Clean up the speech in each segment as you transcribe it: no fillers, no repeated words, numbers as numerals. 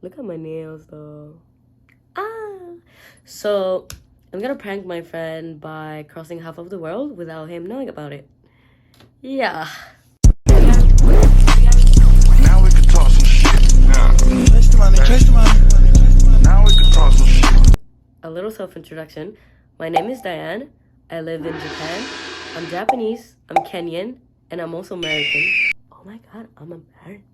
Look at my nails though. So I'm gonna prank my friend by crossing half of the world without him knowing about it. Yeah. Now we can talk some shit. Now we can talk some shit. A little self-introduction. My name is Diane. I live in Japan. I'm Japanese, I'm Kenyan, and I'm also American. Oh my god, I'm American.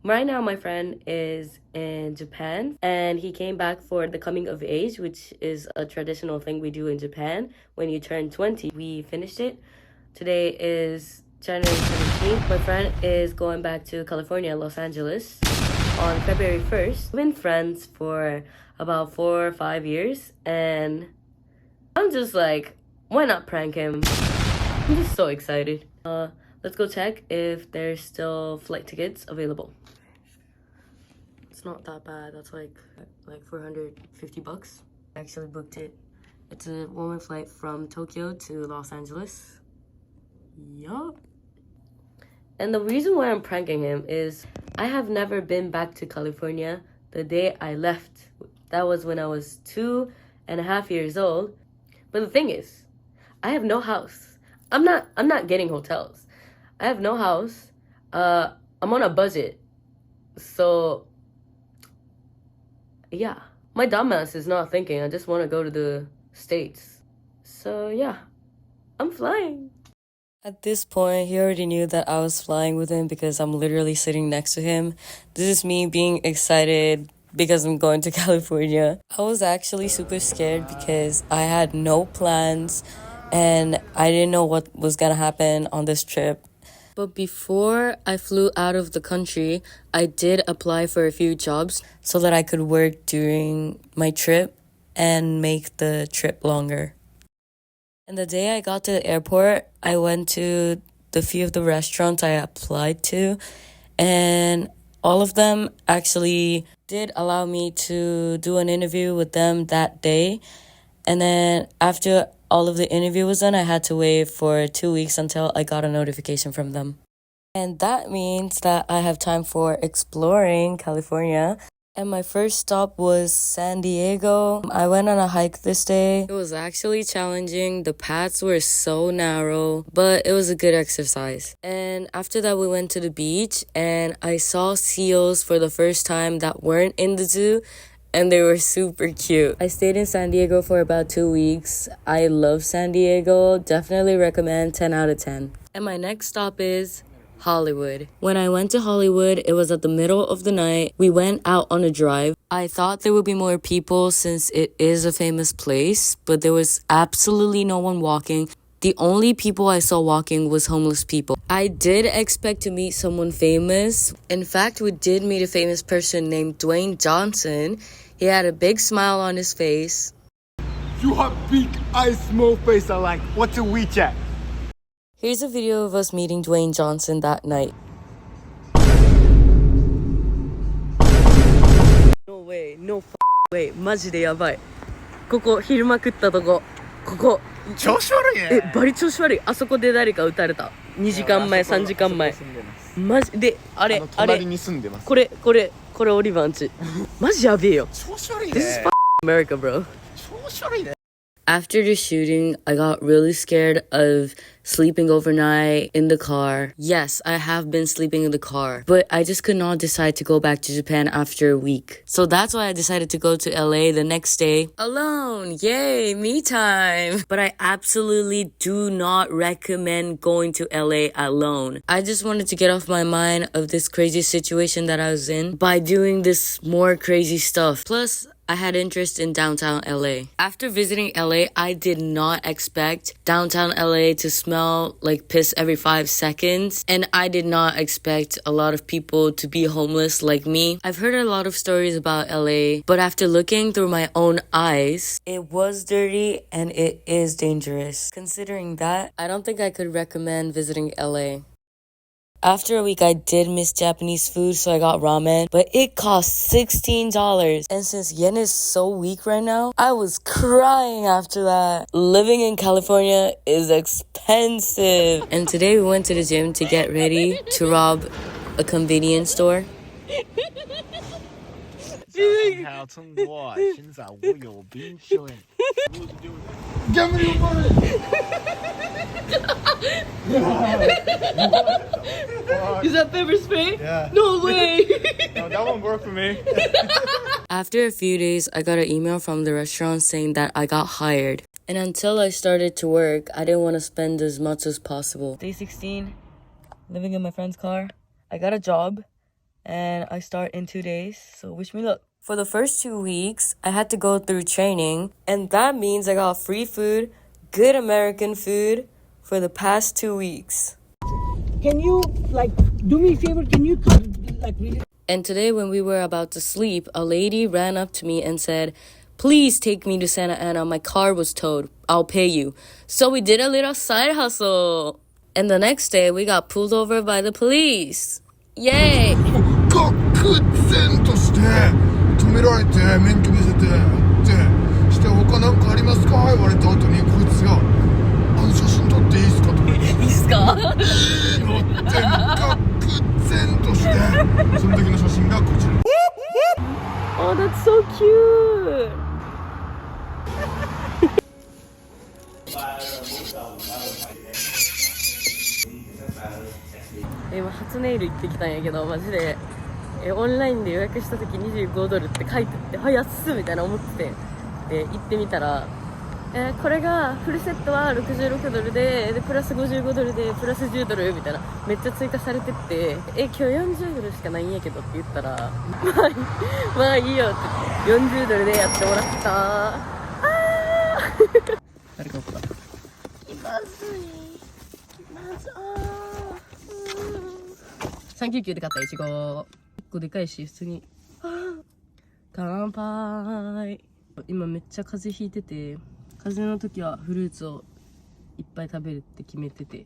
Right now, my friend is in Japan, and he came back for the coming of age, which is a traditional thing we do in Japan when you turn 20. We finished it. Today is January 17th. My friend is going back to California, Los Angeles, on February 1st. We've been friends for about 4 or 5 years, and I'm just like, why not prank him? I'm just so excited. Let's go check if there's still flight tickets available. It's not that bad. That's like $450. I actually booked it. It's a one-way flight from Tokyo to Los Angeles. Yup. And the reason why I'm pranking him is I have never been back to California the day I left. That was when I was 2.5 years old. But the thing is, I have no house. I'm not getting hotels. I have no house. I'm on a budget. So yeah, my dumbass is not thinking. I just want to go to the States. So yeah, I'm flying. At this point, he already knew that I was flying with him because I'm literally sitting next to him. This is me being excited because I'm going to California. I was actually super scared because I had no plans and I didn't know what was gonna happen on this trip. But before I flew out of the country, I did apply for a few jobs so that I could work during my trip and make the trip longer. And the day I got to the airport, I went to the few of the restaurants I applied to, and all of them actually did allow me to do an interview with them that day. And then after all of the interview was done, I had to wait for 2 weeks until I got a notification from them. And that means that I have time for exploring California. And my first stop was San Diego. I went on a hike this day. It was actually challenging. The paths were so narrow, but it was a good exercise. And after that, we went to the beach and I saw seals for the first time that weren't in the zoo. And they were super cute. I stayed in San Diego for about 2 weeks. I love San Diego. Definitely recommend 10 out of 10. And my next stop is Hollywood. When I went to Hollywood, it was at the middle of the night. We went out on a drive. I thought there would be more people since it is a famous place, but there was absolutely no one walking. The only people I saw walking was homeless people. I did expect to meet someone famous. In fact, we did meet a famous person named Dwayne Johnson. He had a big smile on his face. You have big eyes, small face. I like. What's a WeChat? Here's a video of us meeting Dwayne Johnson that night. No way, no way. マジでやばい。ここ昼間食ったとこ。ここ。調子悪いね。バリ調子悪い。あそこで誰か撃たれた。2時間前、3時間前。マジで、あれ、隣に住んでます。これオリバンチ。マジやべえよ。調子悪いね。This is America, bro. 調子悪いね。After the shooting, I got really scared of sleeping overnight in the car. Yes, I have been sleeping in the car, but I just could not decide to go back to Japan after a week. So that's why I decided to go to LA the next day alone. Yay, me time. But I absolutely do not recommend going to LA alone. I just wanted to get off my mind of this crazy situation that I was in by doing this more crazy stuff. Plus, I had interest in downtown LA. After visiting LA, I did not expect downtown LA to smell like piss every 5 seconds. And I did not expect a lot of people to be homeless like me. I've heard a lot of stories about LA, but after looking through my own eyes, it was dirty and it is dangerous. Considering that, I don't think I could recommend visiting LA. After a week, I did miss Japanese food, so I got ramen, but it cost $16. And since yen is so weak right now, I was crying after that. Living in California is expensive. And today we went to the gym to get ready to rob a convenience store. 好成果，现在我有病学。Gambling money. Is that pepper spray? Yeah. No way! No, that won't work for me. After a few days, I got an email from the restaurant saying that I got hired. And until I started to work, I didn't want to spend as much as possible. Day 16, living in my friend's car. I got a job, and I start in 2 days, so wish me luck. For the first 2 weeks, I had to go through training, and that means I got free food, good American food, for the past 2 weeks. Can you, like, do me a favor? Can you, like, read it? And today when we were about to sleep, a lady ran up to me and said, "Please take me to Santa Ana. My car was towed. I'll pay you." So we did a little side hustle. And the next day, we got pulled over by the police. Yay! 愕然として止められて免許見せてでして他なんかありますか言われた後にこいつが写真撮っていいですかといいっすか？いいのって愕然としてその時の写真がこちら。 Oh, that's so cute! 今初ネイル行ってきたんやけどマジでオンラインで予約した時25ドルって書いてあって安っみたいな思っててで行ってみたらこれがフルセットは66ドルでプラス55ドルでプラス10ドルみたいなめっちゃ追加されてって今日40ドルしかないんやけどって言ったらまあいいよって言って40ドルでやってもらった誰かここだ気まずい399で買ったイチゴ1個でかいし普通に乾杯今めっちゃ風邪ひいてて風邪の時はフルーツをいっぱい食べるって決めてて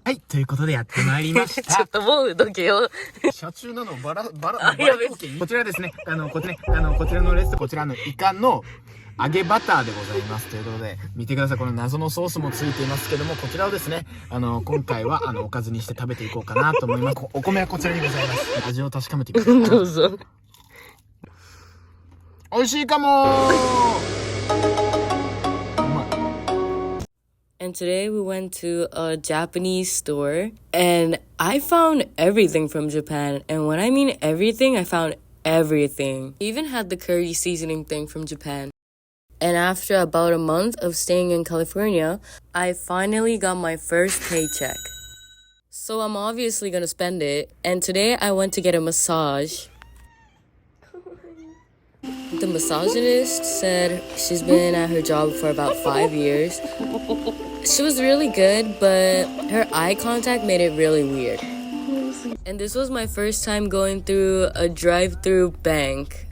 はい、ということでやってまいりました。ちょっともうどけよ車中なのバラやべこちらですね、こちらのレストこちらのイカの揚げバターでございます。ということで、見てください。この謎のソースもついていますけども、こちらをですね、今回は、おかずにして食べていこうかなと思います。お米はこちらにございます。味を確かめてください。どうぞ美味しいかもー And today we went to a Japanese store and I found everything from Japan. And when I mean everything, I found everything. I even had the curry seasoning thing from Japan. And after about a month of staying in California, I finally got my first paycheck. So I'm obviously gonna spend it. And today I went to get a massage. The misogynist said she's been at her job for about 5 years. She was really good, but her eye contact made it really weird. And this was my first time going through a drive-through bank.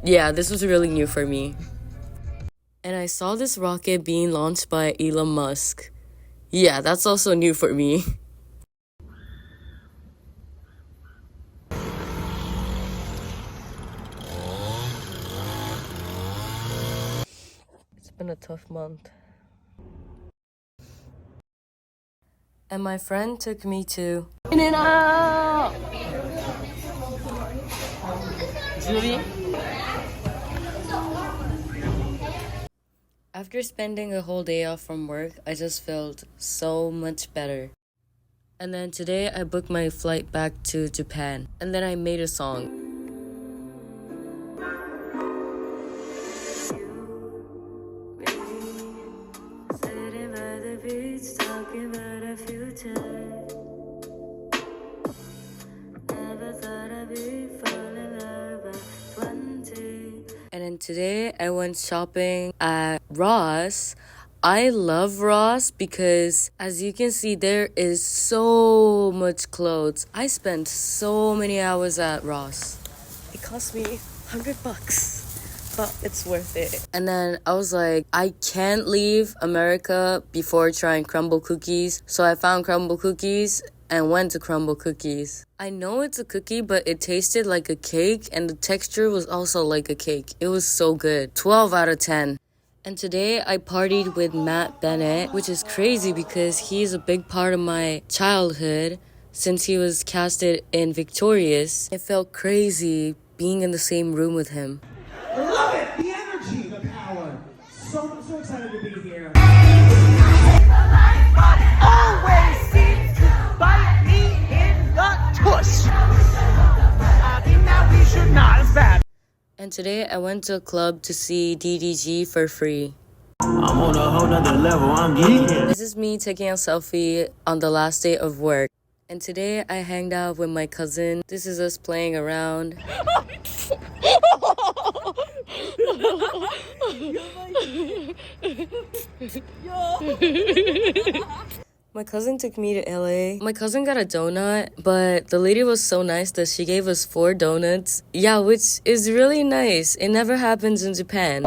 Yeah, this was really new for me. And I saw this rocket being launched by Elon Musk. Yeah, that's also new for me. It's been a tough month. And my friend took me to In and Out! Julie? After spending a whole day off from work, I just felt so much better. And then today I booked my flight back to Japan. And then I made a song. Sitting by the beach, talking about our future. Never thought I'd be falling in love at 20. And then today I went shopping at Ross. I love Ross because as you can see there is so much clothes. I spent so many hours at Ross. It cost me $100, but it's worth it. And then I was like, I can't leave America before trying crumble cookies. So I found crumble cookies and went to crumble cookies. I know it's a cookie, but it tasted like a cake and the texture was also like a cake. It was so good. 12 out of 10. And today I partied with Matt Bennett, which is crazy because he's a big part of my childhood. since he was casted in Victorious. It felt crazy being in the same room with him. Love it! The energy, the power. So excited to be here. Always seems to bite me in the tush. I think that we should not have that. And today I went to a club to see DDG for free. I'm on a whole nother level, I'm geeking. This is me taking a selfie on the last day of work. And today I hanged out with my cousin. This is us playing around. My cousin took me to LA. My cousin got a donut, but the lady was so nice that she gave us 4 donuts. Yeah, which is really nice. It never happens in Japan.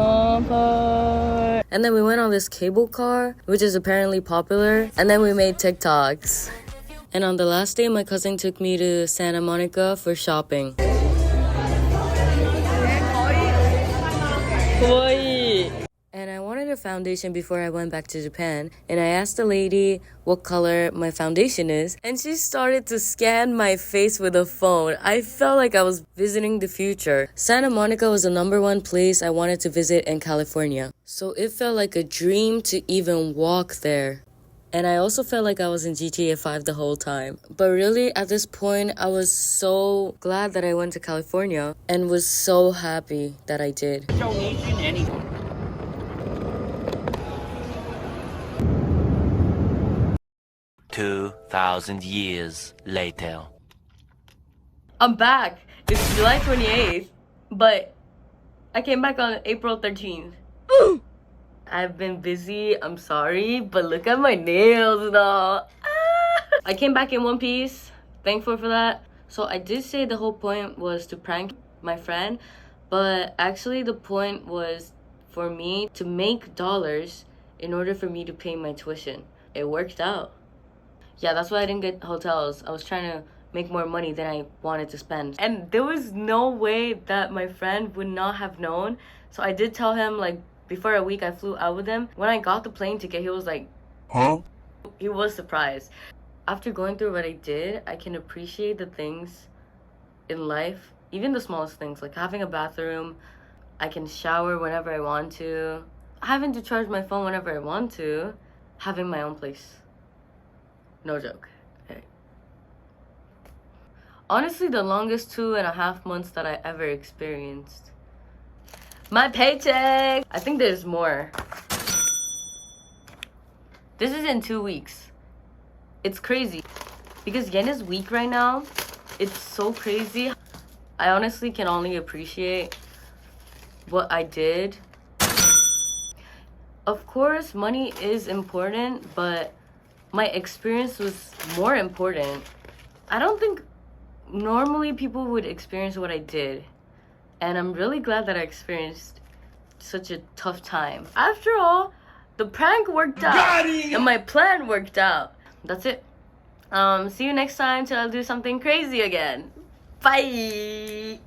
And then we went on this cable car, which is apparently popular. And then we made TikToks. And on the last day, my cousin took me to Santa Monica for shopping. And I wanted a foundation before I went back to Japan. And I asked the lady what color my foundation is. And she started to scan my face with a phone. I felt like I was visiting the future. Santa Monica was the #1 place I wanted to visit in California. So it felt like a dream to even walk there. And I also felt like I was in GTA 5 the whole time. But really, at this point, I was so glad that I went to California and was so happy that I did. Don't need you anymore. Years later. I'm back. It's July 28th, but I came back on April 13th. I've been busy, I'm sorry, but look at my nails though. I came back in one piece, thankful for that. So I did say the whole point was to prank my friend, but actually the point was for me to make dollars in order for me to pay my tuition. It worked out. Yeah, that's why I didn't get hotels. I was trying to make more money than I wanted to spend. And there was no way that my friend would not have known. So I did tell him, like, before a week I flew out with him. When I got the plane ticket, he was like, huh? He was surprised. After going through what I did, I can appreciate the things in life, even the smallest things, like having a bathroom. I can shower whenever I want to, having to charge my phone whenever I want to, having my own place. No joke. Okay. Honestly, the longest 2.5 months that I ever experienced. My paycheck! I think there's more. This is in 2 weeks. It's crazy. Because yen is weak right now. It's so crazy. I honestly can only appreciate what I did. Of course, money is important, but my experience was more important. I don't think normally people would experience what I did. And I'm really glad that I experienced such a tough time. After all, the prank worked out. And my plan worked out. That's it. See you next time till I'll do something crazy again. Bye!